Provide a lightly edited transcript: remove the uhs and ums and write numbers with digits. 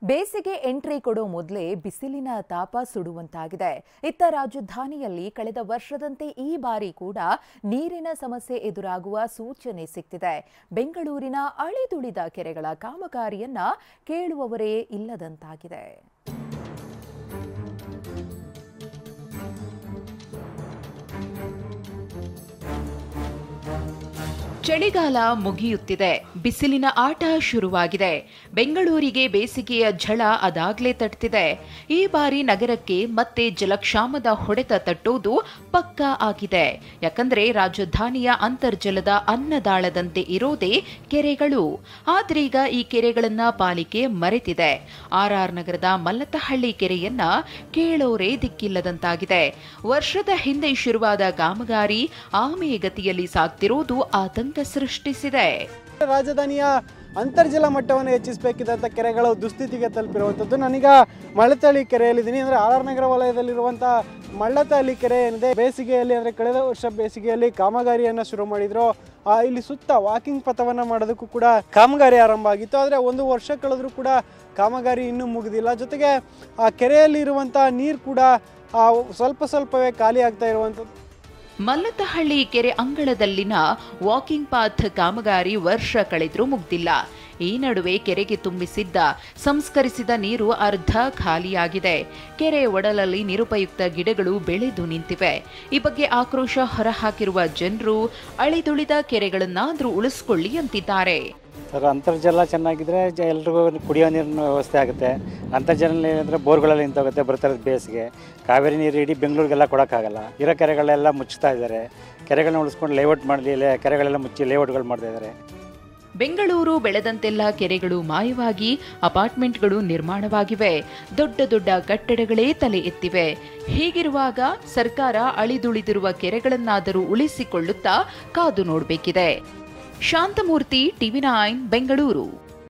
ಬೇಸಿಗೆ ಎಂಟ್ರಿ ಕೊಡೋ ಮೊದಲೇ ಬಿಸಿಲಿನ ತಾಪ ಸುಡುವಂತಾಗಿದೆ. ಇತ್ತ ರಾಜಧಾನಿಯಲ್ಲಿ ಕಳೆದ ವರ್ಷದಂತೆ ಈ ಬಾರಿ ಕೂಡ ನೀರಿನ ಸಮಸ್ಯೆ ಎದುರಾಗುವ ಸೂಚನೆ ಸಿಗ್ತಿದೆ. ಬೆಂಗಳೂರಿನ ಅಳಿದುಳಿದ ಕೆರೆಗಳ ಕಾಮಗಾರಿಯನ್ನ ಕೇಳುವವರೇ ಇಲ್ಲದಂತಾಗಿದೆ. ಚಳಿಗಾಲ ಮುಗಿಯುತ್ತಿದೆ, ಬಿಸಿಲಿನ ಆಟ ಶುರುವಾಗಿದೆ. ಬೆಂಗಳೂರಿಗೆ ಬೇಸಿಗೆಯ ಝಳ ಅದಾಗ್ಲೇ ತಟ್ತಿದೆ. ಈ ಬಾರಿ ನಗರಕ್ಕೆ ಮತ್ತೆ ಜಲಕ್ಷಾಮದ ಹೊಡೆತ ತಟ್ಟೋದು ಪಕ್ಕಾ ಆಗಿದೆ. ಯಾಕಂದ್ರೆ ರಾಜಧಾನಿಯ ಅಂತರ್ಜಲದ ಅನ್ನದಾಳದಂತೆ ಇರೋದೇ ಕೆರೆಗಳು. ಆದ್ರೀಗ ಈ ಕೆರೆಗಳನ್ನ ಪಾಲಿಕೆ ಮರೆತಿದೆ. ಆರ್ಆರ್ ನಗರದ ಮಲ್ಲತ್ತಹಳ್ಳಿ ಕೆರೆಯನ್ನ ಕೇಳೋರೇ ದಿಕ್ಕಿಲ್ಲದಂತಾಗಿದೆ. ವರ್ಷದ ಹಿಂದೆ ಶುರುವಾದ ಕಾಮಗಾರಿ ಆಮೆಗತಿಯಲ್ಲಿ ಸಾಗ್ತಿರೋದು ಆತಂಕ ಸೃಷ್ಟಿಸಿದೆ. ರಾಜಧಾನಿಯ ಅಂತರ್ಜಲ ಮಟ್ಟವನ್ನು ಹೆಚ್ಚಿಸಬೇಕಿದ್ದಂಥ ಕೆರೆಗಳು ದುಸ್ಥಿತಿಗೆ ತಲುಪಿರುವಂಥದ್ದು. ನಾನೀಗ ಮಳ್ಳತ್ತಹಳ್ಳಿ ಕೆರೆಯಲ್ಲಿದ್ದೀನಿ. ಅಂದರೆ ಆರ್ ಆರ್ ನಗರ ವಲಯದಲ್ಲಿರುವಂಥ ಮಳ್ಳತ್ತಹಳ್ಳಿ ಕೆರೆ ಏನಿದೆ, ಬೇಸಿಗೆಯಲ್ಲಿ ಅಂದರೆ ಕಳೆದ ವರ್ಷ ಬೇಸಿಗೆಯಲ್ಲಿ ಕಾಮಗಾರಿಯನ್ನು ಶುರು ಮಾಡಿದ್ರು. ಇಲ್ಲಿ ಸುತ್ತ ವಾಕಿಂಗ್ ಪಥವನ್ನು ಮಾಡೋದಕ್ಕೂ ಕೂಡ ಕಾಮಗಾರಿ ಆರಂಭ ಆಗಿತ್ತು. ಆದರೆ ಒಂದು ವರ್ಷ ಕಳೆದರೂ ಕೂಡ ಕಾಮಗಾರಿ ಇನ್ನೂ ಮುಗಿದಿಲ್ಲ. ಜೊತೆಗೆ ಆ ಕೆರೆಯಲ್ಲಿ ಇರುವಂಥ ನೀರು ಕೂಡ ಸ್ವಲ್ಪವೇ ಖಾಲಿ ಆಗ್ತಾ ಇರುವಂಥದ್ದು. ಮಲ್ಲತ್ತಹಳ್ಳಿ ಕೆರೆ ಅಂಗಳದಲ್ಲಿನ ವಾಕಿಂಗ್ ಪಾತ್ ಕಾಮಗಾರಿ ವರ್ಷ ಕಳೆದ್ರೂ ಮುಗ್ದಿಲ್ಲ. ಈ ನಡುವೆ ಕೆರೆಗೆ ತುಂಬಿಸಿದ್ದ ಸಂಸ್ಕರಿಸಿದ ನೀರು ಅರ್ಧ ಖಾಲಿಯಾಗಿದೆ. ಕೆರೆ ಒಡಲಲ್ಲಿ ನಿರುಪಯುಕ್ತ ಗಿಡಗಳು ಬೆಳೆದು ನಿಂತಿವೆ. ಈ ಬಗ್ಗೆ ಆಕ್ರೋಶ ಹೊರಹಾಕಿರುವ ಜನರು ಅಳಿದುಳಿದ ಕೆರೆಗಳನ್ನಾದ್ರೂ ಉಳಿಸ್ಕೊಳ್ಳಿ ಅಂತಿದ್ದಾರೆ. ಸರ್, ಅಂತರ್ಜಲ ಚೆನ್ನಾಗಿದ್ರೆ ಎಲ್ರಿಗೂ ಕುಡಿಯೋ ನೀರಿನ ವ್ಯವಸ್ಥೆ ಆಗುತ್ತೆ. ಅಂತರ್ಜಲ ನೀರಂದರೆ ಬೋರ್ಗಳಲ್ಲಿ ನಿಂತೋಗುತ್ತೆ. ಬರ್ತಾಯಿರೋದು ಬೇಸಿಗೆ. ಕಾವೇರಿ ನೀರು ಇಡೀ ಬೆಂಗಳೂರಿಗೆಲ್ಲ ಕೊಡೋಕ್ಕಾಗಲ್ಲ. ಇರೋ ಕೆರೆಗಳೆಲ್ಲ ಮುಚ್ಚುತ್ತಾ ಇದ್ದಾರೆ. ಕೆರೆಗಳನ್ನ ಉಳಿಸ್ಕೊಂಡು ಲೇಔಟ್ ಮಾಡಲಿ, ಕೆರೆಗಳೆಲ್ಲ ಮುಚ್ಚಿ ಲೇಔಟ್ಗಳು ಮಾಡ್ತಾ ಇದ್ದಾರೆ. ಬೆಂಗಳೂರು ಬೆಳೆದಂತೆಲ್ಲ ಕೆರೆಗಳು ಮಾಯವಾಗಿ ಅಪಾರ್ಟ್ಮೆಂಟ್ಗಳು ನಿರ್ಮಾಣವಾಗಿವೆ. ದೊಡ್ಡ ದೊಡ್ಡ ಕಟ್ಟಡಗಳೇ ತಲೆ ಎತ್ತಿವೆ. ಹೀಗಿರುವಾಗ ಸರ್ಕಾರ ಅಳಿದುಳಿದಿರುವ ಕೆರೆಗಳನ್ನಾದರೂ ಉಳಿಸಿಕೊಳ್ಳುತ್ತಾ ಕಾದು ನೋಡಬೇಕಿದೆ. ಶಾಂತಮೂರ್ತಿ, ಟಿವಿ9 ಬೆಂಗಳೂರು.